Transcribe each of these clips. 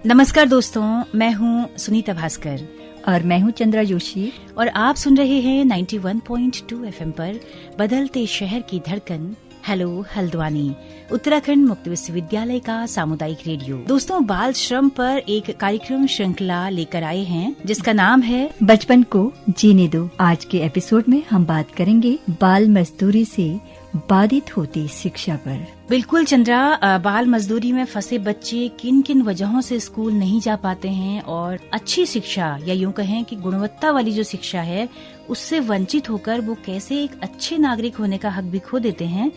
नमस्कार दोस्तों, मैं हूँ सुनीता भास्कर और मैं हूँ चंद्रा जोशी और आप सुन रहे हैं 91.2 एफएम पर बदलते शहर की धड़कन हेलो हल्द्वानी, उत्तराखंड मुक्त विश्वविद्यालय का सामुदायिक रेडियो। दोस्तों, बाल श्रम पर एक कार्यक्रम श्रृंखला लेकर आए हैं जिसका नाम है बचपन को जीने दो। आज के एपिसोड में हम बात करेंगे बाल मजदूरी से बाधित होती शिक्षा पर। बिल्कुल चंद्रा, बाल मजदूरी में फंसे बच्चे किन किन वजहों से स्कूल नहीं जा पाते हैं और अच्छी शिक्षा या यूं कहें कि गुणवत्ता वाली जो शिक्षा है उससे वंचित होकर वो कैसे एक अच्छे नागरिक होने का हक भी खो देते हैं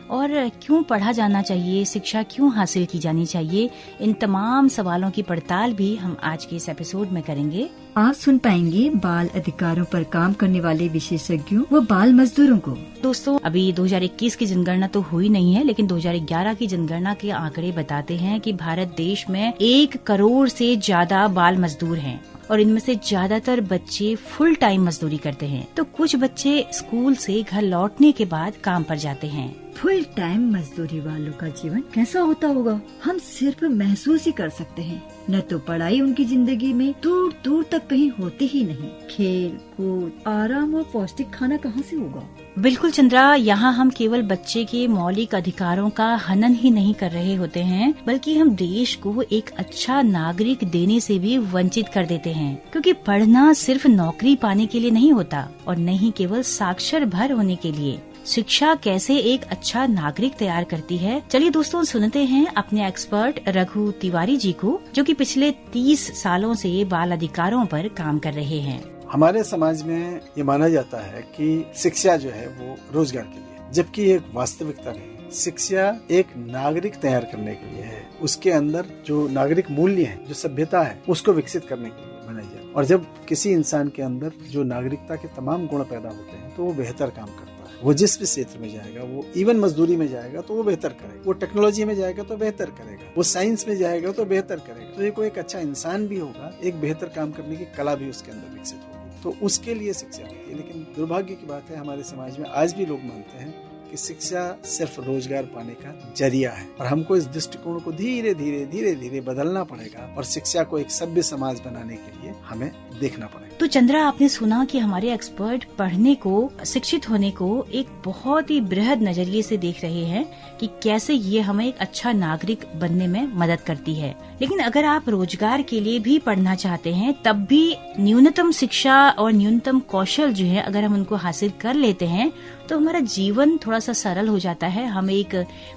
और क्यों पढ़ा जाना चाहिए, शिक्षा क्यों हासिल की जानी चाहिए, इन तमाम सवालों की पड़ताल भी हम आज के इस एपिसोड में करेंगे। आप सुन पाएंगे बाल अधिकारों पर काम करने वाले विशेषज्ञों व बाल मजदूरों को। दोस्तों, अभी 2021 की जनगणना तो हुई नहीं है, लेकिन 2011 की जनगणना के आंकड़े बताते हैं कि भारत देश में 1 करोड़ से ज्यादा बाल मजदूर हैं और इनमें से ज्यादातर बच्चे फुल टाइम मजदूरी करते हैं। तो कुछ बच्चे स्कूल से घर लौटने के बाद काम पर जाते हैं। फुल टाइम मजदूरी वालों का जीवन कैसा होता होगा, हम सिर्फ महसूस ही कर सकते हैं। न तो पढ़ाई उनकी जिंदगी में दूर दूर तक कहीं होती ही नहीं। खेल कूद, आराम और पौष्टिक खाना कहाँ से होगा। बिल्कुल चंद्रा, यहाँ हम केवल बच्चे के मौलिक अधिकारों का हनन ही नहीं कर रहे होते हैं, बल्कि हम देश को एक अच्छा नागरिक देने से भी वंचित कर देते हैं। क्योंकि पढ़ना सिर्फ नौकरी पाने के लिए नहीं होता और न ही केवल साक्षर भर होने के लिए। शिक्षा कैसे एक अच्छा नागरिक तैयार करती है, चलिए दोस्तों सुनते हैं अपने एक्सपर्ट रघु तिवारी जी को, जो कि पिछले 30 सालों से बाल अधिकारों पर काम कर रहे हैं। हमारे समाज में ये माना जाता है कि शिक्षा जो है वो रोजगार के लिए, जबकि एक वास्तविकता नहीं। शिक्षा एक नागरिक तैयार करने के लिए है। उसके अंदर जो नागरिक मूल्य है, जो सभ्यता है, उसको विकसित करने के लिए बनाई जाए। और जब किसी इंसान के अंदर जो नागरिकता के तमाम गुण पैदा होते हैं तो वो बेहतर काम करता है। वो जिस भी क्षेत्र में जाएगा, वो इवन मजदूरी में जाएगा तो वो बेहतर करेगा, वो टेक्नोलॉजी में जाएगा तो बेहतर करेगा, वो साइंस में जाएगा तो बेहतर करेगा। तो ये कोई एक अच्छा इंसान भी होगा, एक बेहतर काम करने की कला भी उसके अंदर विकसित होगी। तो उसके लिए शिक्षा होती है। लेकिन दुर्भाग्य की बात है, हमारे समाज में आज भी लोग मानते हैं कि शिक्षा सिर्फ रोजगार पाने का जरिया है और हमको इस दृष्टिकोण को धीरे धीरे बदलना पड़ेगा और शिक्षा को एक सभ्य समाज बनाने के लिए हमें देखना पड़ेगा। तो चंद्रा, आपने सुना कि हमारे एक्सपर्ट पढ़ने को, शिक्षित होने को एक बहुत ही बृहद नजरिए से देख रहे हैं कि कैसे ये हमें एक अच्छा नागरिक बनने में मदद करती है। लेकिन अगर आप रोजगार के लिए भी पढ़ना चाहते हैं, तब भी न्यूनतम शिक्षा और न्यूनतम कौशल जो है अगर हम उनको हासिल कर लेते हैं तो हमारा जीवन थोड़ा सा सरल हो जाता है। हम एक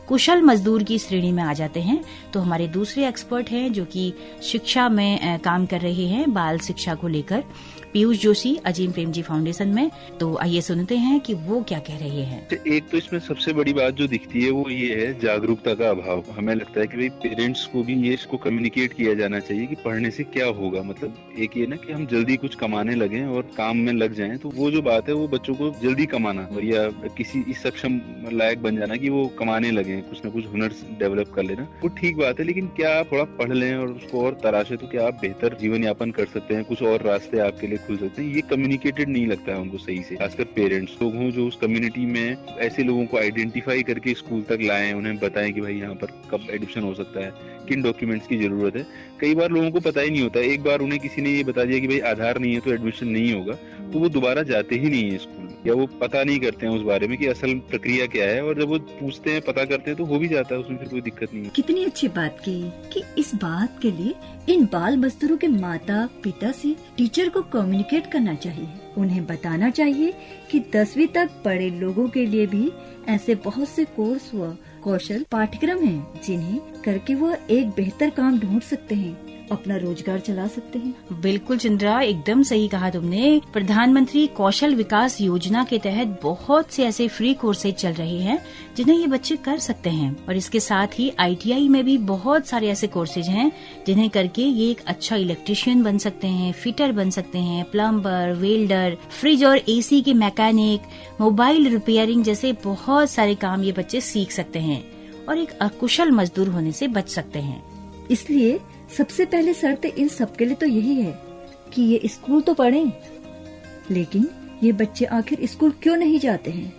कुशल मजदूर की श्रेणी में आ जाते हैं। तो हमारे दूसरे एक्सपर्ट हैं जो कि शिक्षा में काम कर रहे हैं, बाल शिक्षा को लेकर, पीयूष जोशी, अजीम प्रेम जी फाउंडेशन में। तो आइए सुनते हैं कि वो क्या कह रहे हैं। एक तो इसमें सबसे बड़ी बात जो दिखती है वो ये है जागरूकता का अभाव। हमें लगता है कि भाई पेरेंट्स को भी ये इसको कम्युनिकेट किया जाना चाहिए कि पढ़ने से क्या होगा। मतलब एक ये ना कि हम जल्दी कुछ कमाने लगे और काम में लग जाएं, तो वो जो बात है वो बच्चों को जल्दी कमाना या किसी इस सक्षम लायक बन जाना कि वो कमाने लगे, कुछ ना कुछ हुनर डेवलप कर लेना, वो ठीक बात है। लेकिन क्या आप थोड़ा पढ़ लें और उसको और तराशे तो क्या आप बेहतर जीवन यापन कर सकते हैं, कुछ और रास्ते आपके लिए खुल सकते हैं। ये कम्युनिकेटेड नहीं लगता है उनको सही से। खासकर पेरेंट्स लोग हों जो उस कम्युनिटी में ऐसे लोगों को आइडेंटिफाई करके स्कूल तक लाएं, उन्हें बताएं कि भाई यहाँ पर कब एडमिशन हो सकता है, किन डॉक्यूमेंट्स की जरूरत है। कई बार लोगों को पता ही नहीं होता। एक बार उन्हें किसी ने ये बता दिया कि भाई आधार नहीं है तो एडमिशन नहीं होगा, तो वो दोबारा जाते ही नहीं है स्कूल, या वो पता नहीं करते हैं उस बारे में कि असल प्रक्रिया क्या है। और जब वो पूछते हैं, पता करते हैं तो हो भी जाता है, उसमें फिर कोई दिक्कत नहीं है। कितनी अच्छी बात की कि इस बात के लिए इन बाल मजदूरों के माता पिता से टीचर को कम्युनिकेट करना चाहिए। उन्हें बताना चाहिए कि 10वीं तक पढ़े लोगों के लिए भी ऐसे बहुत से कोर्स व कौशल पाठ्यक्रम हैं जिन्हें करके वो एक बेहतर काम ढूंढ सकते हैं, अपना रोजगार चला सकते हैं। बिल्कुल चंद्रा, एकदम सही कहा तुमने। प्रधानमंत्री कौशल विकास योजना के तहत बहुत से ऐसे फ्री कोर्सेज चल रहे हैं जिन्हें ये बच्चे कर सकते हैं। और इसके साथ ही ITI में भी बहुत सारे ऐसे कोर्सेज हैं जिन्हें करके ये एक अच्छा इलेक्ट्रिशियन बन सकते हैं, फिटर बन सकते हैं, प्लम्बर, वेल्डर, फ्रिज और AC के मैकेनिक, मोबाइल रिपेयरिंग जैसे बहुत सारे काम ये बच्चे सीख सकते हैं और एक अकुशल मजदूर होने से बच सकते हैं। इसलिए सबसे पहले शर्त इन सबके लिए तो यही है कि ये स्कूल तो पढ़ें। लेकिन ये बच्चे आखिर स्कूल क्यों नहीं जाते हैं?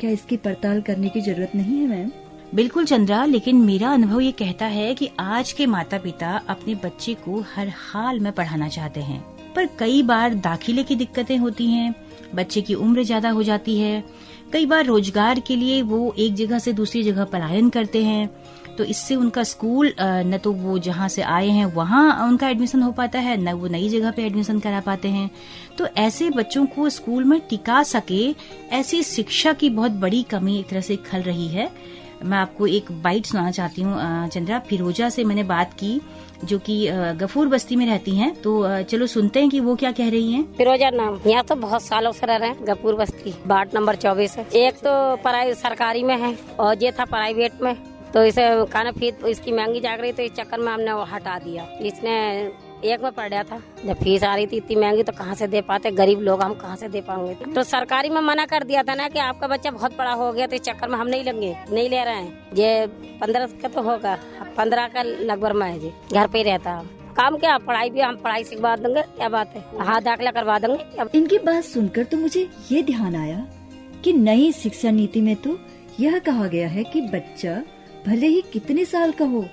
क्या इसकी पड़ताल करने की जरूरत नहीं है मैम? बिल्कुल चंद्रा, लेकिन मेरा अनुभव ये कहता है कि आज के माता पिता अपने बच्चे को हर हाल में पढ़ाना चाहते हैं, पर कई बार दाखिले की दिक्कतें होती हैं, बच्चे की उम्र ज्यादा हो जाती है, कई बार रोजगार के लिए वो एक जगह से दूसरी जगह पलायन करते हैं, तो इससे उनका स्कूल न तो वो जहाँ से आए हैं वहाँ उनका एडमिशन हो पाता है, न वो नई जगह पे एडमिशन करा पाते हैं। तो ऐसे बच्चों को स्कूल में टिका सके, ऐसी शिक्षा की बहुत बड़ी कमी एक तरह से खल रही है। मैं आपको एक बाइट सुनाना चाहती हूँ चंद्रा। फिरोजा से मैंने बात की, जो कि गफूर बस्ती में रहती हैं, तो चलो सुनते हैं कि वो क्या कह रही हैं। फिरोजा नाम, यहाँ तो बहुत सालों से रह रहे हैं, गफूर बस्ती, वार्ड नंबर 24 है। एक तो पढ़ाई सरकारी में है और ये था प्राइवेट में, तो इसे खाना फीस इसकी महंगी जाग रही, तो इस चक्कर में हमने वो हटा दिया। इसने एक में पढ़ रहा था, जब फीस आ रही थी इतनी महंगी तो कहाँ से दे पाते, गरीब लोग हम कहाँ से दे पाएंगे। तो सरकारी में मना कर दिया था ना कि आपका बच्चा बहुत बड़ा हो गया, तो इस चक्कर में हम नहीं लेंगे, नहीं ले रहे हैं। ये 15 का तो होगा, 15 का लगभग में है जी, घर पे ही रहता है। काम क्या, पढ़ाई भी हम पढ़ाई सिखवा देंगे, क्या बात है, हाँ दाखिला करवा देंगे। इनकी बात सुनकर तो मुझे ये ध्यान आया कि नई शिक्षा नीति में तो यह कहा गया है कि बच्चा भले ही कितने साल का हो,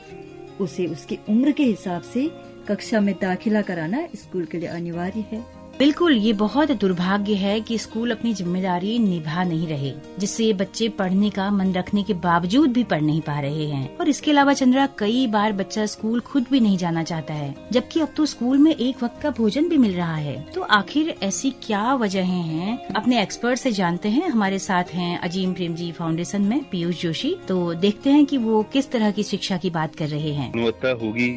उसे उसकी उम्र के हिसाब से कक्षा में दाखिला कराना स्कूल के लिए अनिवार्य है। बिल्कुल, ये बहुत दुर्भाग्य है कि स्कूल अपनी जिम्मेदारी निभा नहीं रहे, जिससे ये बच्चे पढ़ने का मन रखने के बावजूद भी पढ़ नहीं पा रहे हैं। और इसके अलावा चंद्रा, कई बार बच्चा स्कूल खुद भी नहीं जाना चाहता है, जबकि अब तो स्कूल में एक वक्त का भोजन भी मिल रहा है। तो आखिर ऐसी क्या वजहें हैं, अपने एक्सपर्ट से जानते हैं। हमारे साथ हैं अजीम प्रेमजी फाउंडेशन में पीयूष जोशी, तो देखते हैं कि वो किस तरह की शिक्षा की बात कर रहे हैं। गुणवत्ता होगी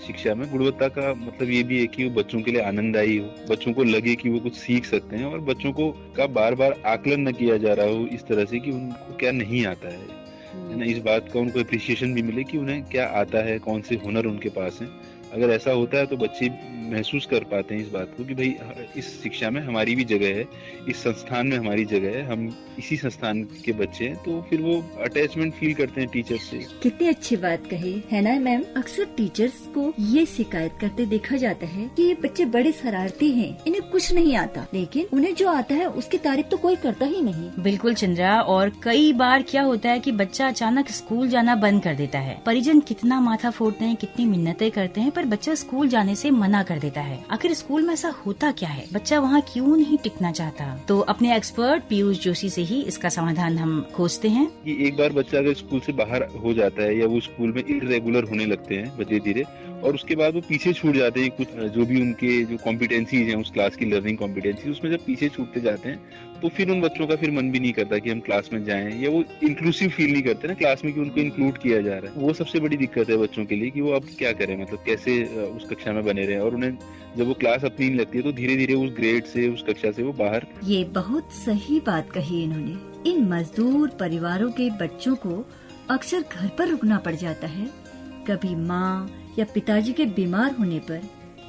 शिक्षा में। गुणवत्ता का मतलब ये भी है कि वो बच्चों के लिए आनंददायी हो, बच्चों को लगे कि वो कुछ सीख सकते हैं, और बच्चों को का बार बार आकलन न किया जा रहा हो इस तरह से कि उनको क्या नहीं आता है ना, इस बात का उनको अप्रिसिएशन भी मिले कि उन्हें क्या आता है, कौन से हुनर उनके पास हैं। अगर ऐसा होता है तो बच्चे महसूस कर पाते हैं इस बात को कि भाई इस शिक्षा में हमारी भी जगह है, इस संस्थान में हमारी जगह है, हम इसी संस्थान के बच्चे हैं, तो फिर वो अटैचमेंट फील करते हैं टीचर से। कितनी अच्छी बात कही है ना मैम। अक्सर टीचर्स को ये शिकायत करते देखा जाता है कि ये बच्चे बड़े शरारती हैं, इन्हें कुछ नहीं आता, लेकिन उन्हें जो आता है उसकी तारीफ तो कोई करता ही नहीं। बिल्कुल चंद्रा, और कई बार क्या होता है कि बच्चा अचानक स्कूल जाना बंद कर देता है। परिजन कितना माथा फोड़ते हैं, कितनी मिन्नतें करते हैं, पर बच्चा स्कूल जाने से मना कर देता है। आखिर स्कूल में ऐसा होता क्या है, बच्चा वहाँ क्यों नहीं टिकना चाहता? तो अपने एक्सपर्ट पीयूष जोशी से ही इसका समाधान हम खोजते हैं। कि एक बार बच्चा अगर स्कूल से बाहर हो जाता है या वो स्कूल में इरेगुलर होने लगते हैं धीरे धीरे, और उसके बाद वो पीछे छूट जाते हैं, कुछ जो भी उनके जो कॉम्पिटेंसीज हैं उस क्लास की लर्निंग कॉम्पिटेंसी, उसमें जब पीछे छूटते जाते हैं तो फिर उन बच्चों का फिर मन भी नहीं करता कि हम क्लास में जाएं, या वो इंक्लूसिव फील नहीं करते ना क्लास में कि उनको इंक्लूड किया जा रहा है। वो सबसे बड़ी दिक्कत है बच्चों के लिए कि वो अब क्या करें, मतलब कैसे उस कक्षा में बने रहे, और उन्हें जब वो क्लास अपनी नहीं लगती है तो धीरे धीरे उस ग्रेड से, उस कक्षा से वो बाहर। ये बहुत सही बात कही इन्होंने। इन मजदूर परिवारों के बच्चों को अक्सर घर पर रुकना पड़ जाता है, कभी माँ या पिताजी के बीमार होने पर,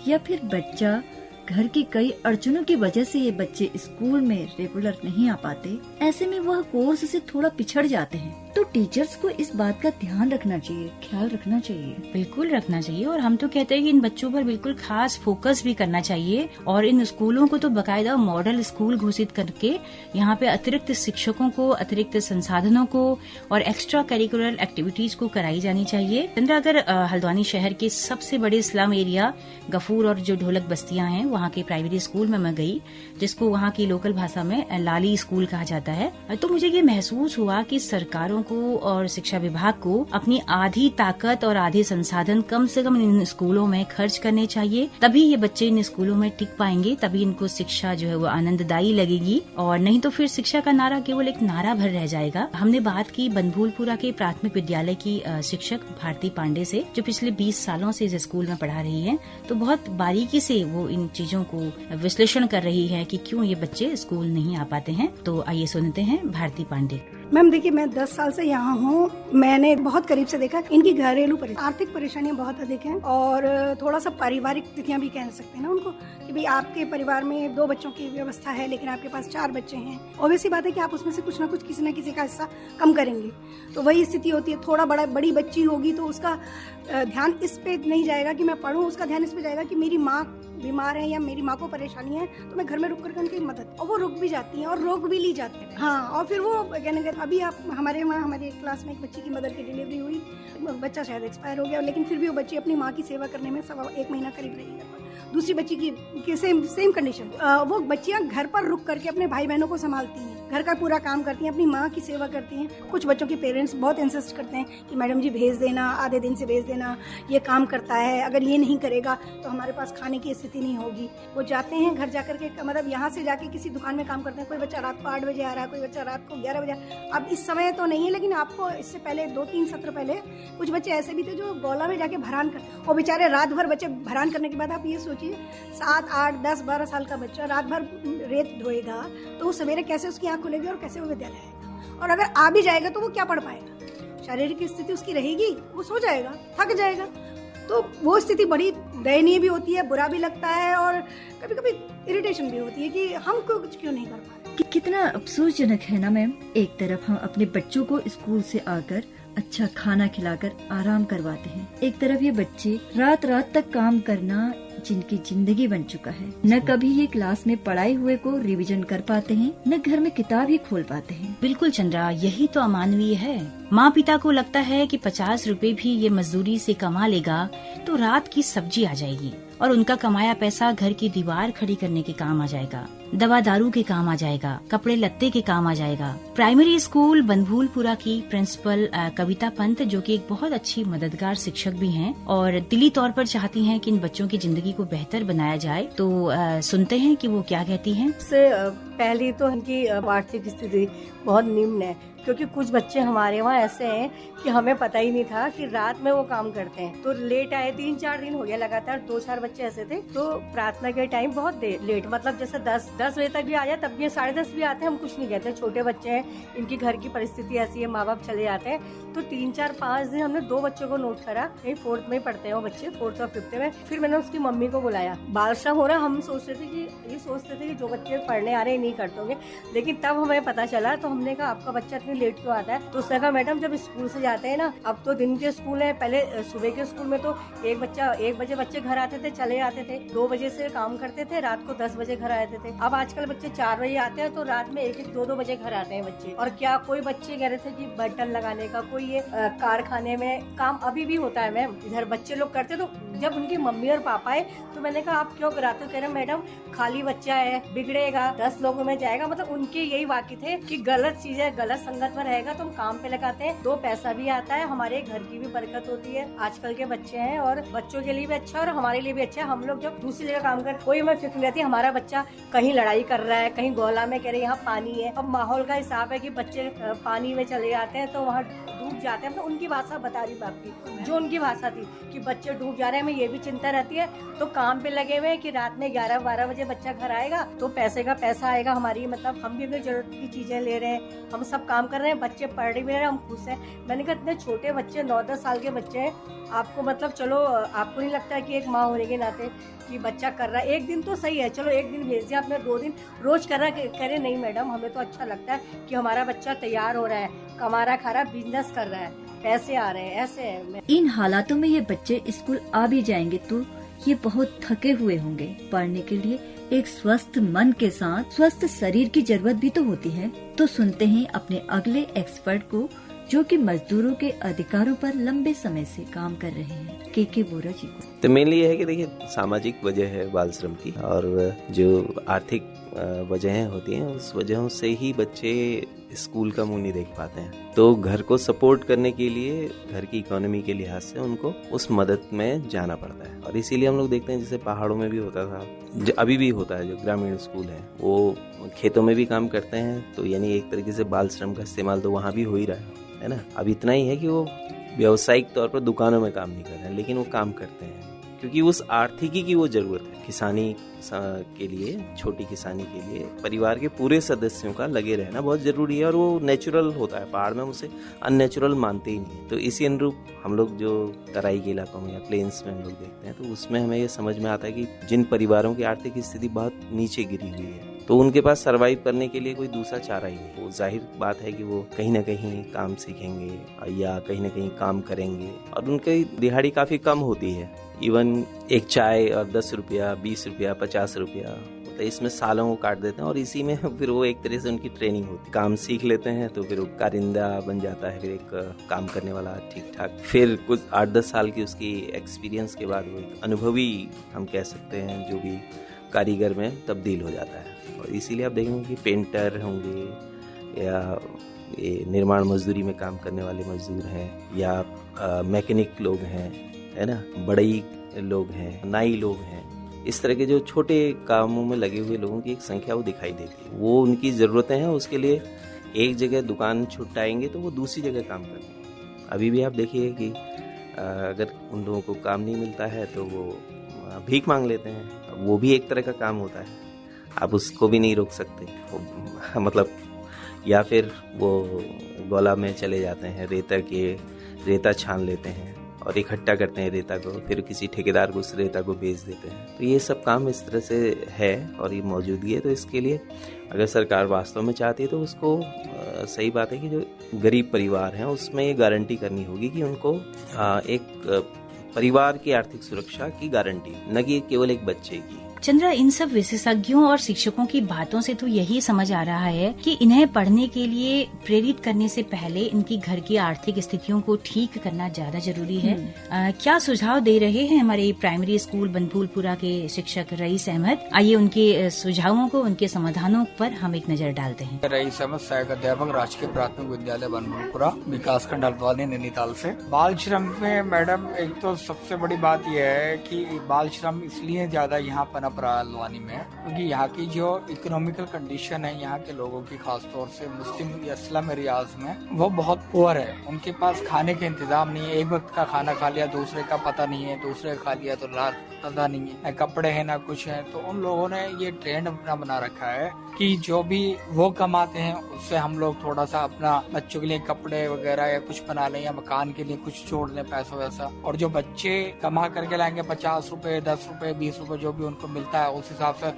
या फिर बच्चा घर की कई अड़चनों की वजह से ये बच्चे स्कूल में रेगुलर नहीं आ पाते। ऐसे में वह कोर्स से थोड़ा पिछड़ जाते हैं। तो टीचर्स को इस बात का ध्यान रखना चाहिए, ख्याल रखना चाहिए। बिल्कुल रखना चाहिए, और हम तो कहते हैं कि इन बच्चों पर बिल्कुल खास फोकस भी करना चाहिए, और इन स्कूलों को तो बकायदा मॉडल स्कूल घोषित करके यहाँ पे अतिरिक्त शिक्षकों को, अतिरिक्त संसाधनों को और एक्स्ट्रा करिकुलर एक्टिविटीज को कराई जानी चाहिए। चंद्रा, अगर हल्द्वानी शहर के सबसे बड़े स्लम एरिया गफूर और जो ढोलक बस्तियां हैं, वहाँ के प्राइमरी स्कूल में मैं गई, जिसको वहाँ की लोकल भाषा में लाली स्कूल कहा जाता है, तो मुझे ये महसूस हुआ कि सरकारों को और शिक्षा विभाग को अपनी आधी ताकत और आधे संसाधन कम से कम इन स्कूलों में खर्च करने चाहिए। तभी ये बच्चे इन स्कूलों में टिक पाएंगे, तभी इनको शिक्षा जो है वो आनंददायी लगेगी, और नहीं तो फिर शिक्षा का नारा केवल एक नारा भर रह जाएगा। हमने बात की बनभूलपुरा के प्राथमिक विद्यालय की शिक्षक भारती पांडे से, जो पिछले 20 सालों से इस स्कूल में पढ़ा रही है, तो बहुत बारीकी से वो इन चीजों को विश्लेषण कर रही है कि क्यों ये बच्चे स्कूल नहीं आ पाते हैं। तो आइए सुनते हैं भारती पांडे। मैम देखिए, मैं 10 साल से यहाँ हूँ, मैंने बहुत करीब से देखा इनकी घरेलू आर्थिक परेशानियाँ बहुत अधिक हैं, और थोड़ा सा पारिवारिक स्थितियाँ भी कह सकते हैं ना उनको, कि भाई आपके परिवार में 2 बच्चों की व्यवस्था है लेकिन आपके पास 4 बच्चे हैं। ऑब्वियसली बात है कि आप उसमें से कुछ ना कुछ किसी न किसी का हिस्सा कम करेंगे, तो वही स्थिति होती है। थोड़ा बड़ी बच्ची होगी तो उसका ध्यान इस पे नहीं जाएगा कि मैं पढ़ूँ, उसका ध्यान इस पे जाएगा कि मेरी माँ बीमार है या मेरी माँ को परेशानी है, तो मैं घर में रुक करके उनकी मदद, और वो रुक भी जाती हैं और रोक भी ली जाती है। हाँ, और फिर वो कहने अभी आप हमारे वहाँ हमारे क्लास में एक बच्ची की मदर की डिलीवरी हुई, बच्चा शायद एक्सपायर हो गया, लेकिन फिर भी वो बच्ची अपनी माँ की सेवा करने में 1 महीना करीब रही है। दूसरी बच्ची की सेम कंडीशन, वो बच्चियाँ घर पर रुक करके अपने भाई बहनों को संभालती हैं, घर का पूरा काम करती हैं, अपनी माँ की सेवा करती हैं। कुछ बच्चों के पेरेंट्स बहुत इंसिस्ट करते हैं कि मैडम जी भेज देना, आधे दिन से भेज देना, ये काम करता है, अगर ये नहीं करेगा तो हमारे पास खाने की स्थिति नहीं होगी। वो जाते हैं घर जाकर के, मतलब यहाँ से जाके किसी दुकान में काम करते हैं। कोई बच्चा रात को 8 बजे आ रहा है, कोई बच्चा रात को 11 बजे। अब इस समय तो नहीं है, लेकिन आपको इससे पहले 2-3 सत्र पहले कुछ बच्चे ऐसे भी थे जो गौला में जाके भरान कर, और बेचारे रात भर बच्चे भरान करने के बाद आप ये सोचिए 7, 8, 10, 12 साल का बच्चा रात भर रेत ढोएगा तो वो सवेरे कैसे उसकी आँख खुलेगी और कैसे वो विद्यालय आएगा। और अगर आ भी जाएगा तो वो क्या पढ़ पाएगा, शारीरिक स्थिति उसकी रहेगी, वो सो जाएगा, थक जाएगा। तो वो स्थिति बड़ी दयनीय भी होती है, बुरा भी लगता है, और कभी कभी इरिटेशन भी होती है कि हम कुछ क्यों नहीं कर पा रहे। कितना अफसोसजनक है ना मैम, एक तरफ हम अपने बच्चों को स्कूल से आकर अच्छा खाना खिलाकर आराम करवाते हैं, एक तरफ ये बच्चे रात रात तक काम करना जिनकी जिंदगी बन चुका है, न कभी ये क्लास में पढ़ाए हुए को रिवीजन कर पाते हैं, न घर में किताब ही खोल पाते हैं। बिल्कुल चंद्रा, यही तो अमानवीय है। माँ पिता को लगता है कि 50 रुपए भी ये मजदूरी से कमा लेगा तो रात की सब्जी आ जाएगी और उनका कमाया पैसा घर की दीवार खड़ी करने के काम आ जाएगा, दवा दारू के काम आ जाएगा, कपड़े लत्ते के काम आ जाएगा। प्राइमरी स्कूल बनभूलपुरा की प्रिंसिपल कविता पंत, जो कि एक बहुत अच्छी मददगार शिक्षक भी हैं और दिली तौर पर चाहती हैं कि इन बच्चों की जिंदगी को बेहतर बनाया जाए, तो सुनते हैं कि वो क्या कहती हैं। सबसे पहली तो इनकी आर्थिक स्थिति बहुत निम्न है, क्योंकि कुछ बच्चे हमारे वहाँ ऐसे हैं कि हमें पता ही नहीं था कि रात में वो काम करते हैं, तो लेट आए। 3-4 दिन हो गया लगातार, 2-4 बच्चे ऐसे थे तो प्रार्थना के टाइम बहुत लेट, मतलब जैसे 10 बजे तक भी आ जाए, तब भी 10:30 भी आते हैं, हम कुछ नहीं कहते। छोटे बच्चे हैं, इनकी घर की परिस्थिति ऐसी है, माँ बाप चले जाते हैं। तो 3-4-5 दिन हमने 2 बच्चों को नोट करा, कहीं 4th में पढ़ते हैं वो बच्चे, 4th और 5th में। फिर मैंने उसकी मम्मी को बुलाया, बाल श्रम हो रहा, हम सोचते थे कि जो बच्चे पढ़ने आ रहे हैं नहीं करते होंगे, लेकिन तब हमें पता चला। तो हमने कहा आपका बच्चा इतनी लेट क्यों आता है? तो उसने कहा मैडम जब स्कूल से जाते हैं ना, अब तो दिन के स्कूल है, पहले सुबह के स्कूल में तो 1 बजे बच्चे घर आते थे, चले जाते थे, 2 बजे से काम करते थे, रात को 10 बजे घर आते थे। अब आजकल बच्चे 4 बजे आते हैं, तो रात में 1-2 बजे घर आते हैं बच्चे। और क्या कोई बच्चे कह रहे थे कि बटन लगाने का, कोई ये कारखाने में काम अभी भी होता है मैम, इधर बच्चे लोग करते। तो जब उनकी मम्मी और पापा है तो मैंने कहा आप क्यों कराते हो? कह रहे मैडम खाली बच्चा है, बिगड़ेगा, 10 लोगों में जाएगा। मतलब उनके यही वाकिफ थे कि गलत चीजें गलत संगत में रहेगा तो हम काम पे लगाते हैं, 2 पैसा भी आता है, हमारे घर की भी बरकत होती है। आजकल के बच्चे हैं और बच्चों के लिए भी अच्छा और हमारे लिए भी अच्छा है। हम लोग जब दूसरी जगह काम कर, कोई हमें फिक्र नहीं रहती हमारा बच्चा कहीं लड़ाई कर रहा है, कहीं गोला में, कह रहे यहाँ पानी है। अब माहौल का हिसाब है कि बच्चे पानी में चले जाते हैं तो वहाँ डूब जाते हैं। तो उनकी भाषा बता रही बाकी, जो उनकी भाषा थी कि बच्चे डूब जा रहे हैं, हमें ये भी चिंता रहती है। तो काम पे लगे हुए कि रात में 11-12 बजे बच्चा घर आएगा तो पैसे का पैसा आएगा हमारी, मतलब हम भी अपनी जरूरत की चीजें ले रहे हैं, हम सब काम कर रहे हैं, बच्चे पढ़ भी रहे हैं, हम खुश हैं। मैंने कहा इतने छोटे बच्चे 9-10 साल के बच्चे हैं, आपको मतलब चलो आपको नहीं लगता कि एक माँ होने के नाते कि बच्चा कर रहा है, एक दिन तो सही है, चलो एक दिन भेज दिया आपने, 2 दिन रोज कर रहा है, करे नहीं मैडम हमें तो अच्छा लगता है कि हमारा बच्चा तैयार हो रहा है, कमा रहा खा रहा, बिजनेस कर रहा है, पैसे आ रहे हैं, ऐसे है। इन हालातों में ये बच्चे स्कूल आ भी जाएंगे तो ये बहुत थके हुए होंगे। पढ़ने के लिए एक स्वस्थ मन के साथ स्वस्थ शरीर की जरूरत भी तो होती है। तो सुनते हैं अपने अगले एक्सपर्ट को, जो कि मजदूरों के अधिकारों पर लंबे समय से काम कर रहे हैं, के बोरा जी को। तो मेनली ये है कि देखिए सामाजिक वजह है बाल श्रम की, और जो आर्थिक वजहें होती हैं उस वजहों से ही बच्चे स्कूल का मुंह नहीं देख पाते हैं। तो घर को सपोर्ट करने के लिए, घर की इकोनॉमी के लिहाज से उनको उस मदद में जाना पड़ता है। और इसीलिए हम लोग देखते हैं जैसे पहाड़ों में भी होता था, जो अभी भी होता है, जो ग्रामीण स्कूल है वो खेतों में भी काम करते हैं, तो यानी एक तरीके से बाल श्रम का इस्तेमाल तो वहाँ भी हो ही रहा है ना। अब इतना ही है कि वो व्यावसायिक तौर पर दुकानों में काम नहीं कर रहे हैं, लेकिन वो काम करते हैं क्योंकि उस आर्थिकी की वो जरूरत है। किसानी के लिए, छोटी किसानी के लिए परिवार के पूरे सदस्यों का लगे रहना बहुत जरूरी है, और वो नेचुरल होता है। पहाड़ में उसे अननेचुरल मानते ही नहीं। तो इसी अनुरूप हम लोग जो तराई के इलाकों में या प्लेन्स में हम लोग देखते हैं, तो उसमें हमें ये समझ में आता है कि जिन परिवारों की आर्थिक स्थिति बहुत नीचे गिरी हुई है, तो उनके पास सरवाइव करने के लिए कोई दूसरा चारा ही नहीं। वो जाहिर बात है कि वो कहीं ना कहीं काम सीखेंगे या कहीं ना कहीं काम करेंगे, और उनकी दिहाड़ी काफी कम होती है। इवन एक चाय और 10 रुपया, 20 रुपया, 50 रुपया होता है, इसमें सालों को काट देते हैं और इसी में फिर वो एक तरह से उनकी ट्रेनिंग होती है। काम सीख लेते हैं तो फिर वो कारिंदा बन जाता है, फिर एक काम करने वाला ठीक ठाक। फिर कुछ 8-10 साल की उसकी एक्सपीरियंस के बाद वो एक अनुभवी हम कह सकते हैं जो भी कारीगर में तब्दील हो जाता है। और इसीलिए आप देखेंगे कि पेंटर होंगे या ये निर्माण मजदूरी में काम करने वाले मजदूर हैं या मैकेनिक लोग हैं, है ना, बढ़ई लोग हैं, नाई लोग हैं, इस तरह के जो छोटे कामों में लगे हुए लोगों की एक संख्या वो दिखाई देती है। वो उनकी ज़रूरतें हैं, उसके लिए एक जगह दुकान छुटाएंगे तो वो दूसरी जगह काम करेंगे। अभी भी आप देखिए कि अगर उन लोगों को काम नहीं मिलता है तो वो भीख मांग लेते हैं। वो भी एक तरह का काम होता है, आप उसको भी नहीं रोक सकते। मतलब या फिर वो गोला में चले जाते हैं, रेता छान लेते हैं और इकट्ठा करते हैं रेता को, फिर किसी ठेकेदार को उस रेता को बेच देते हैं। तो ये सब काम इस तरह से है और ये मौजूदगी है। तो इसके लिए अगर सरकार वास्तव में चाहती है तो उसको सही बात है कि जो गरीब परिवार हैं उसमें ये गारंटी करनी होगी कि उनको एक परिवार की आर्थिक सुरक्षा की गारंटी, न कि केवल एक बच्चे की। चंद्रा, इन सब विशेषज्ञों और शिक्षकों की बातों से तो यही समझ आ रहा है कि इन्हें पढ़ने के लिए प्रेरित करने से पहले इनकी घर की आर्थिक स्थितियों को ठीक करना ज्यादा जरूरी है। क्या सुझाव दे रहे हैं हमारे प्राइमरी स्कूल बनभूलपुरा के शिक्षक रईस अहमद? आइए उनके सुझावों को, उनके समाधानों पर हम एक नजर डालते हैं। रईस अहमद, सहायक अध्यापक, राजकीय प्राथमिक विद्यालय बनभूलपुरा, विकासखंड हल्द्वानी, नैनीताल से। बाल श्रम में मैडम एक तो सबसे बड़ी बात यह है कि बाल श्रम इसलिए ज्यादा यहाँ पनप रहा हल्द्वानी में क्योंकि यहाँ की जो इकोनॉमिकल कंडीशन है यहाँ के लोगों की, खासतौर से मुस्लिम या स्लम एरियाज में, वो बहुत पुअर है। उनके पास खाने के इंतजाम नहीं है, एक वक्त का खाना खा लिया, दूसरे का पता नहीं है, दूसरे खा लिया तो रात पता नहीं है, न कपड़े हैं ना कुछ है। तो उन लोगों ने ये ट्रेंड अपना बना रखा है कि जो भी वो कमाते हैं उससे हम लोग थोड़ा सा अपना बच्चों के लिए कपड़े वगैरह या कुछ बना लें या मकान के लिए कुछ जोड़ लें पैसा वैसा। और जो बच्चे कमा करके लाएंगे 50 रुपए, 10 रुपए, 20 रुपए जो भी उनको मिलता है उस हिसाब से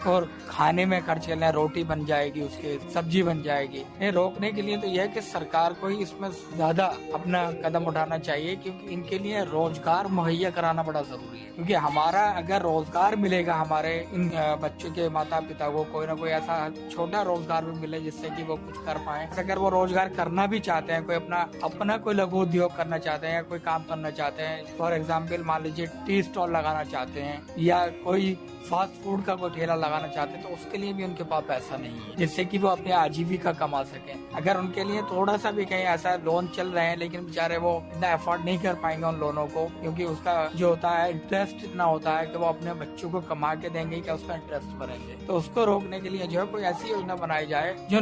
और खाने में खर्च कर लें, रोटी बन जाएगी, उसके सब्जी बन जाएगी। ये रोकने के लिए तो यह है कि सरकार को ही इसमें ज्यादा अपना कदम उठाना चाहिए क्योंकि इनके लिए रोजगार मुहैया कराना बड़ा जरूरी है। क्योंकि हमारा अगर रोजगार मिलेगा, हमारे इन बच्चों के माता पिता को कोई ना कोई ऐसा छोटा रोजगार भी मिले जिससे कि वो कुछ कर पाए। अगर वो रोजगार करना भी चाहते हैं, कोई अपना कोई लघु उद्योग करना चाहते हैं या कोई काम करना चाहते हैं, फॉर एग्जाम्पल मान लीजिए टी स्टॉल लगाना चाहते हैं या कोई फास्ट फूड का कोई ठेला लगाना चाहते हैं, तो उसके लिए भी उनके पास पैसा नहीं है जिससे कि वो अपनी आजीविका कमा सके। अगर उनके लिए थोड़ा सा भी कहीं ऐसा लोन चल रहे हैं लेकिन बेचारे वो इतना अफोर्ड नहीं कर पाएंगे उन लोनों को, क्योंकि उसका जो होता है इंटरेस्ट इतना होता है कि वो अपने बच्चों को कमा के देंगे क्या उसका इंटरेस्ट भरेंगे। तो उसको रोकने के लिए जो है कोई ऐसी योजना बनाई जाए जो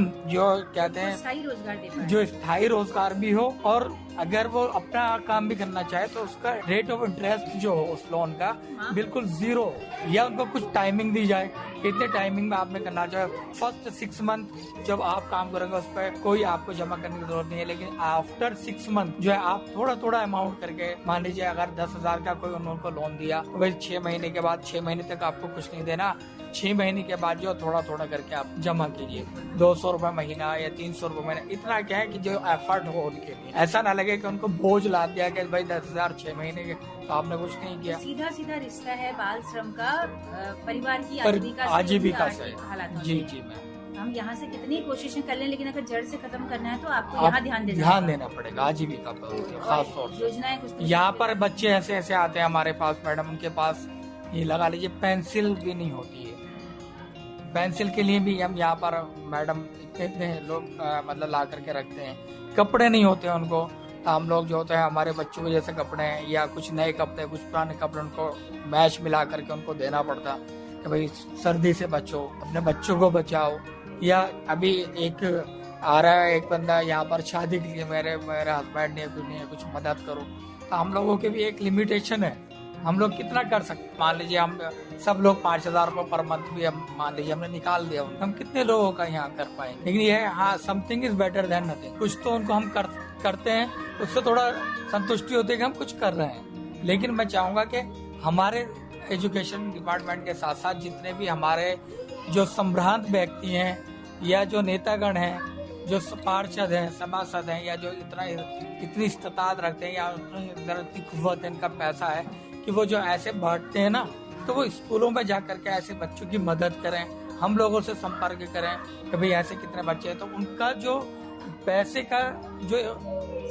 कहते हैं स्थायी रोजगार दे पाए, जो स्थायी रोजगार भी हो और अगर वो अपना काम भी करना चाहे तो उसका रेट ऑफ इंटरेस्ट जो हो उस लोन का बिल्कुल 0 या उनको कुछ टाइमिंग दी जाए, इतने टाइमिंग में आपने करना चाहिए। फर्स्ट 6 मंथ जब आप काम करेंगे उस पर कोई आपको जमा करने की जरूरत नहीं है, लेकिन आफ्टर 6 मंथ जो है आप थोड़ा थोड़ा अमाउंट करके, मान लीजिए अगर 10,000 का कोई उनको लोन दिया तो भाई 6 महीने के बाद 6 महीने तक आपको कुछ नहीं देना, 6 महीने के बाद जो थोड़ा थोड़ा करके आप जमा कीजिए, 200 रुपए महीना या 300 रुपए महीना। इतना क्या है कि जो एफर्ट हो उनके लिए, ऐसा ना लगे कि उनको बोझ ला दिया कि भाई 10,000 6 महीने के तो आपने कुछ नहीं किया। सीधा सीधा रिश्ता है बाल श्रम का परिवार की आजीविका से। जी मैम, हम यहाँ से कितनी कोशिशें कर लें लेकिन अगर जड़ से खत्म करना है तो आपको यहाँ ध्यान देना पड़ेगा आजीविका पर खास तौर से। योजनाएं कुछ यहाँ पर बच्चे ऐसे आते हैं हमारे पास मैडम, उनके पास ये लगा लीजिए पेंसिल भी नहीं होती है। पेंसिल के लिए भी हम यहाँ पर मैडम इतने लोग मतलब ला करके रखते हैं, कपड़े नहीं होते हैं उनको। हम लोग जो होते हैं हमारे बच्चों के जैसे कपड़े हैं या कुछ नए कपड़े कुछ पुराने कपड़े उनको मैच मिला करके उनको देना पड़ता कि भाई सर्दी से बचो, अपने बच्चों को बचाओ। या अभी एक आ रहा है एक बंदा यहाँ पर शादी के लिए मेरे हस्बैंड ने कुछ मदद करो, तो हम लोगों की भी एक लिमिटेशन है, हम लोग कितना कर सकते। मान लीजिए हम सब लोग 5,000 रुपये पर मंथ भी हम मान लीजिए हमने निकाल दिया, हम कितने लोगों का यहाँ कर पाएंगे। लेकिन ये हाँ, something is better than nothing, कुछ तो उनको हम करते हैं, उससे थोड़ा संतुष्टि होती है कि हम कुछ कर रहे हैं। लेकिन मैं चाहूंगा कि हमारे एजुकेशन डिपार्टमेंट के साथ साथ जितने भी हमारे जो संभ्रांत व्यक्ति हैं या जो नेतागण हैं, जो पार्षद हैं, सभासद हैं या जो इतनी इस्तात रखते हैं या इतनी कुव्वत है, इनका पैसा है कि वो जो ऐसे बांटते हैं ना तो वो स्कूलों में जा करके ऐसे बच्चों की मदद करें, हम लोगों से संपर्क करें कि भाई ऐसे कितने बच्चे हैं, तो उनका जो पैसे का जो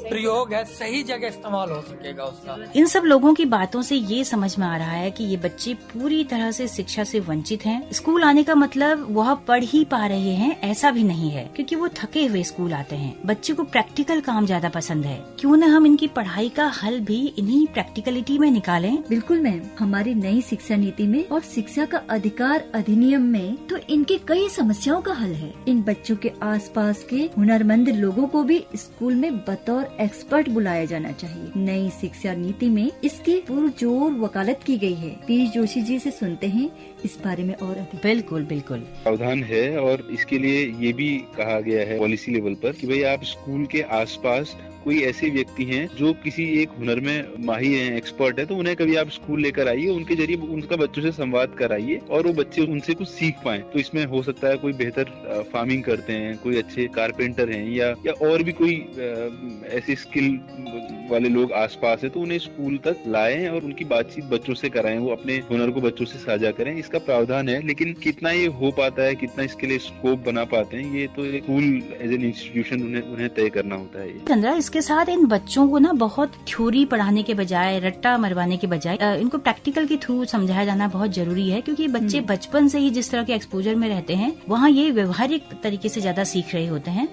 प्रयोग है सही जगह इस्तेमाल हो सकेगा उसका। इन सब लोगों की बातों से ये समझ में आ रहा है कि ये बच्चे पूरी तरह से शिक्षा से वंचित हैं। स्कूल आने का मतलब वह पढ़ ही पा रहे हैं ऐसा भी नहीं है, क्योंकि वो थके हुए स्कूल आते हैं। बच्चे को प्रैक्टिकल काम ज्यादा पसंद है। क्यों न हम इनकी पढ़ाई का हल भी इन्हीं प्रैक्टिकलिटी में निकालें। बिल्कुल मैम, हमारी नई शिक्षा नीति में और शिक्षा का अधिकार अधिनियम में तो इनकी कई समस्याओं का हल है। इन बच्चों के आसपास के हुनरमंद लोगों को भी स्कूल में बतौर एक्सपर्ट बुलाया जाना चाहिए। नई शिक्षा नीति में इसकी पुरजोर वकालत की गई है। पीयूष जोशी जी से सुनते हैं इस बारे में और अधिक। बिल्कुल बिल्कुल प्रावधान है और इसके लिए ये भी कहा गया है पॉलिसी लेवल पर कि भाई आप स्कूल के आसपास कोई ऐसे व्यक्ति हैं जो किसी एक हुनर में माहिर हैं, एक्सपर्ट है, तो उन्हें कभी आप स्कूल लेकर आइए, उनके जरिए उनका बच्चों से संवाद कराइए और वो बच्चे उनसे कुछ सीख पाएं। तो इसमें हो सकता है कोई बेहतर फार्मिंग करते हैं, कोई अच्छे कारपेंटर हैं या और भी कोई ऐसे स्किल वाले लोग आसपास है, तो उन्हें स्कूल तक लाएं और उनकी बातचीत बच्चों से कराएं, वो अपने हुनर को बच्चों से साझा करें। इसका प्रावधान है, लेकिन कितना ये हो पाता है, कितना इसके लिए स्कोप बना पाते हैं, ये तो स्कूल एज एन इंस्टीट्यूशन उन्हें तय करना होता है। चंद्रा, इसके साथ इन बच्चों को ना बहुत थ्योरी पढ़ाने के बजाय, रट्टा मरवाने के बजाय इनको प्रैक्टिकल के थ्रू समझाया जाना बहुत जरूरी है, क्योंकि बच्चे बचपन से ही जिस तरह के एक्सपोजर में रहते हैं वहाँ ये व्यवहारिक तरीके से ज्यादा सीख रहे होते हैं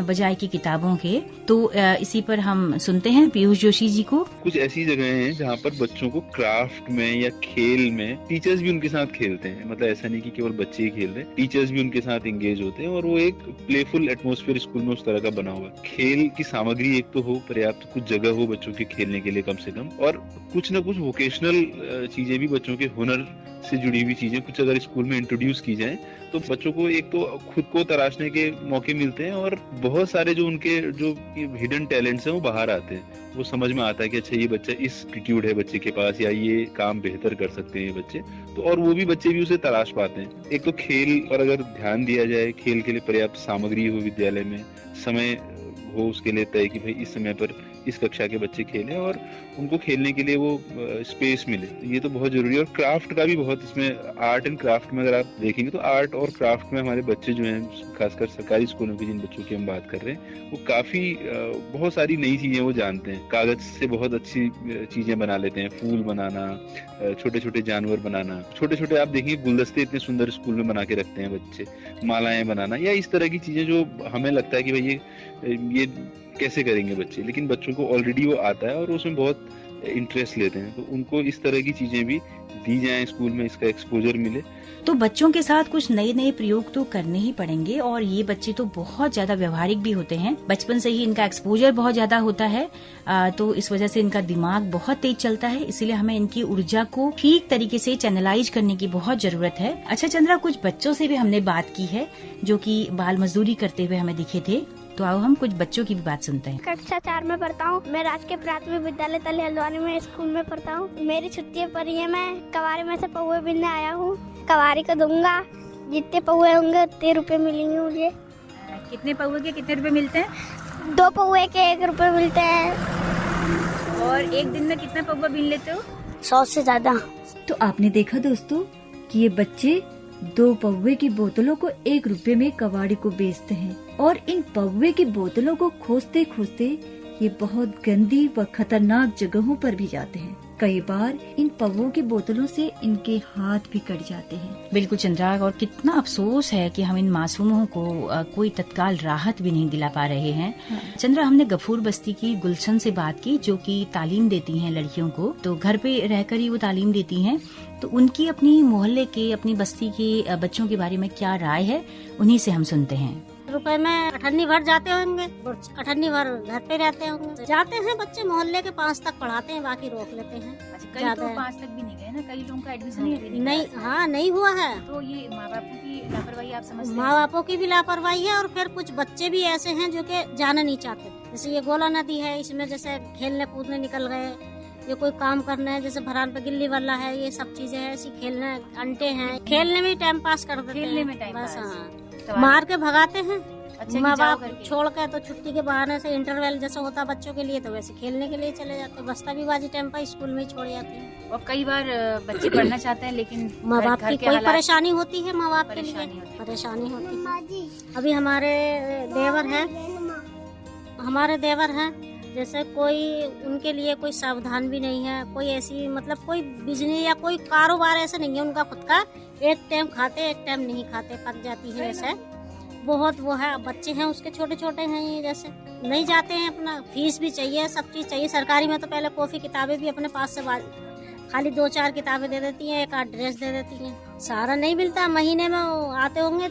बजाय की किताबों के। तो इसी पर हम सुनते हैं पीयूष जोशी जी को। कुछ ऐसी जगह हैं जहाँ पर बच्चों को क्राफ्ट में या खेल में टीचर्स भी उनके साथ खेलते हैं। मतलब ऐसा नहीं कि केवल बच्चे ही खेल रहे हैं, टीचर्स भी उनके साथ एंगेज होते हैं और वो एक प्लेफुल एटमॉस्फेयर स्कूल में उस तरह का बना हुआ है। खेल की सामग्री एक तो हो, पर्याप्त कुछ जगह हो बच्चों के खेलने के लिए कम से कम, और कुछ न कुछ वोकेशनल चीजें भी, बच्चों के हुनर से जुड़ी हुई चीजें कुछ अगर स्कूल में इंट्रोड्यूस की जाए तो बच्चों को एक तो खुद को तराशने के मौके मिलते हैं और बहुत सारे जो उनके जो हिडन टैलेंट्स हैं वो बाहर आते हैं। वो समझ में आता है कि अच्छा ये बच्चा इस एटीट्यूड है बच्चे के पास, या ये काम बेहतर कर सकते हैं बच्चे, तो और वो भी बच्चे भी उसे तराश पाते हैं। एक तो खेल पर अगर ध्यान दिया जाए, खेल के लिए पर्याप्त सामग्री हो विद्यालय में, समय हो उसके लिए तय कि भाई इस समय पर इस कक्षा के बच्चे खेलें और उनको खेलने के लिए वो स्पेस मिले, ये तो बहुत जरूरी है। और क्राफ्ट का भी बहुत, इसमें आर्ट एंड क्राफ्ट में अगर आप देखेंगे तो आर्ट और क्राफ्ट में हमारे बच्चे जो हैं, खासकर सरकारी स्कूलों के जिन बच्चों की हम बात कर रहे हैं, वो काफी बहुत सारी नई चीजें वो जानते हैं। कागज से बहुत अच्छी चीजें बना लेते हैं, फूल बनाना, छोटे छोटे जानवर बनाना, छोटे छोटे आप देखिए गुलदस्ते इतने सुंदर स्कूल में बना के रखते हैं बच्चे, मालाएं बनाना, या इस तरह की चीजें जो हमें लगता है कि भाई ये कैसे करेंगे बच्चे, लेकिन बच्चों को ऑलरेडी वो आता है और उसमें बहुत इंटरेस्ट लेते हैं। तो उनको इस तरह की चीजें भी दी जाएं स्कूल में, इसका एक्सपोजर मिले। तो बच्चों के साथ कुछ नए नए प्रयोग तो करने ही पड़ेंगे, और ये बच्चे तो बहुत ज्यादा व्यवहारिक भी होते हैं, बचपन से ही इनका एक्सपोजर बहुत ज्यादा होता है, तो इस वजह से इनका दिमाग बहुत तेज चलता है। इसीलिए हमें इनकी ऊर्जा को ठीक तरीके से चैनलाइज करने की बहुत जरूरत है। अच्छा चंद्रा, कुछ बच्चों से भी हमने बात की है जो कि बाल मजदूरी करते हुए हमें दिखे थे, तो आओ हम कुछ बच्चों की भी बात सुनते हैं। कक्षा 4 में पढ़ता हूँ। मैं राजकीय प्राथमिक विद्यालय तले हल्द्वानी में स्कूल में पढ़ता हूँ। मेरी छुट्टियाँ पड़ी है, मैं कवारी में से पौवे बिनने आया हूँ। कवारी को दूंगा, जितने पौवे होंगे उतने रुपए मिलेंगे मुझे। कितने पौवे के कितने रुपए मिलते हैं? 2 पौवे के 1 रुपए मिलते हैं। और एक दिन में कितना पौवा बीन लेते हो? 100 से ज्यादा। तो आपने देखा दोस्तों कि ये बच्चे 2 पौवे की बोतलों को 1 रुपए में कबाड़ी को बेचते हैं, और इन पौवे की बोतलों को खोजते खोजते ये बहुत गंदी व खतरनाक जगहों पर भी जाते हैं। कई बार इन पौवों की बोतलों से इनके हाथ भी कट जाते हैं। बिल्कुल चंद्रा, और कितना अफसोस है कि हम इन मासूमों को कोई तत्काल राहत भी नहीं दिला पा रहे हैं। चंद्रा, हमने गफूर बस्ती की गुलशन से बात की जो कि तालीम देती हैं लड़कियों को, तो घर पे रहकर ही वो तालीम देती हैं। तो उनकी अपनी मोहल्ले के, अपनी बस्ती के बच्चों के बारे में क्या राय है, उन्हीं से हम सुनते हैं। रुपए में 18 भर जाते होंगे, 18 भर घर पे रहते होंगे। जाते हैं बच्चे मोहल्ले के 5 तक पढ़ाते हैं, बाकी रोक लेते हैं। कई तो 5 तक भी नहीं गए ना, कई लोगों का एडमिशन नहीं, हाँ नहीं हुआ है। तो ये माँ बापों की लापरवाही आप समझते हैं? माँ बापों की भी लापरवाही है, और फिर कुछ बच्चे भी ऐसे हैं जो कि जाना नहीं चाहते। जैसे ये गोला नदी है, इसमें जैसे खेलने कूदने निकल गए, ये कोई काम करना है, जैसे भरान पे गिल्ली वाला है, ये सब चीजें हैं, ऐसी खेलने अंटे हैं, खेलने में टाइम पास कर देते हैं। खेलने में टाइम बस, पास। हाँ, मार के भगाते हैं। अच्छा, माँ कि जाओ बाप करके। छोड़ के तो छुट्टी के बहाने से इंटरवल जैसे होता बच्चों के लिए तो वैसे खेलने के लिए चले जाते, बस्ता भी बाजी टाइम पर स्कूल में ही छोड़ जाते हैं। और कई बार बच्चे पढ़ना चाहते हैं लेकिन माँ बाप घर की के कोई हालात- परेशानी होती है, माँ बाप के लिए परेशानी होती है। परेशानी होती है। अभी हमारे देवर है जैसे कोई उनके लिए कोई सावधान भी नहीं है, कोई ऐसी मतलब कोई बिजनेस या कोई कारोबार ऐसा नहीं है उनका खुद का, एक टाइम खाते एक टाइम नहीं खाते, पक जाती है ऐसे बहुत वो है। बच्चे हैं उसके छोटे छोटे हैं, ये जैसे नहीं जाते हैं, अपना फीस भी चाहिए, सब चीज चाहिए। सरकारी में तो पहले कॉपी किताबें भी अपने पास से खाली 2-4 किताबें दे देती हैं, एक आध ड्रेस दे देती हैं, सारा नहीं मिलता। महीने में आते होंगे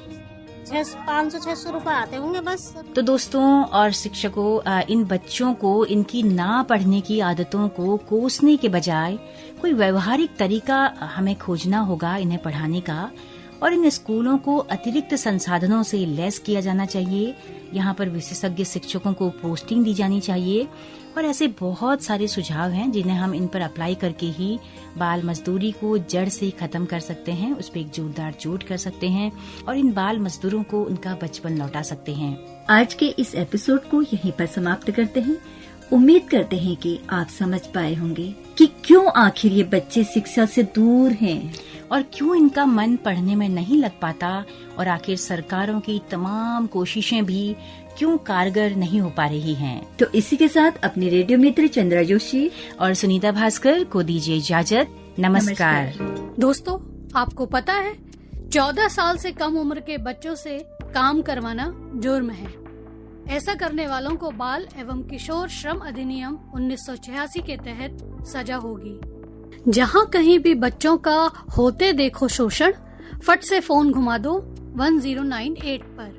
500-600 रुपए आते होंगे बस। तो दोस्तों और शिक्षकों, इन बच्चों को इनकी ना पढ़ने की आदतों को कोसने के बजाय कोई व्यवहारिक तरीका हमें खोजना होगा इन्हें पढ़ाने का, और इन स्कूलों को अतिरिक्त संसाधनों से लैस किया जाना चाहिए। यहाँ पर विशेषज्ञ शिक्षकों को पोस्टिंग दी जानी चाहिए, और ऐसे बहुत सारे सुझाव हैं जिन्हें हम इन पर अप्लाई करके ही बाल मजदूरी को जड़ से खत्म कर सकते हैं, उस पर एक जोरदार चोट कर सकते हैं और इन बाल मजदूरों को उनका बचपन लौटा सकते हैं। आज के इस एपिसोड को यहीं पर समाप्त करते हैं। उम्मीद करते हैं कि आप समझ पाए होंगे कि क्यों आखिर ये बच्चे शिक्षा से दूर हैं और क्यों इनका मन पढ़ने में नहीं लग पाता, और आखिर सरकारों की तमाम कोशिशें भी क्यों कारगर नहीं हो पा रही हैं। तो इसी के साथ अपने रेडियो मित्र चंद्रा जोशी और सुनीता भास्कर को दीजिए इजाजत। नमस्कार। दोस्तों, आपको पता है 14 साल से कम उम्र के बच्चों से काम करवाना जुर्म है। ऐसा करने वालों को बाल एवं किशोर श्रम अधिनियम 1986 के तहत सजा होगी। जहाँ कहीं भी बच्चों का होते देखो शोषण, फट से फोन घुमा दो 1098 पर।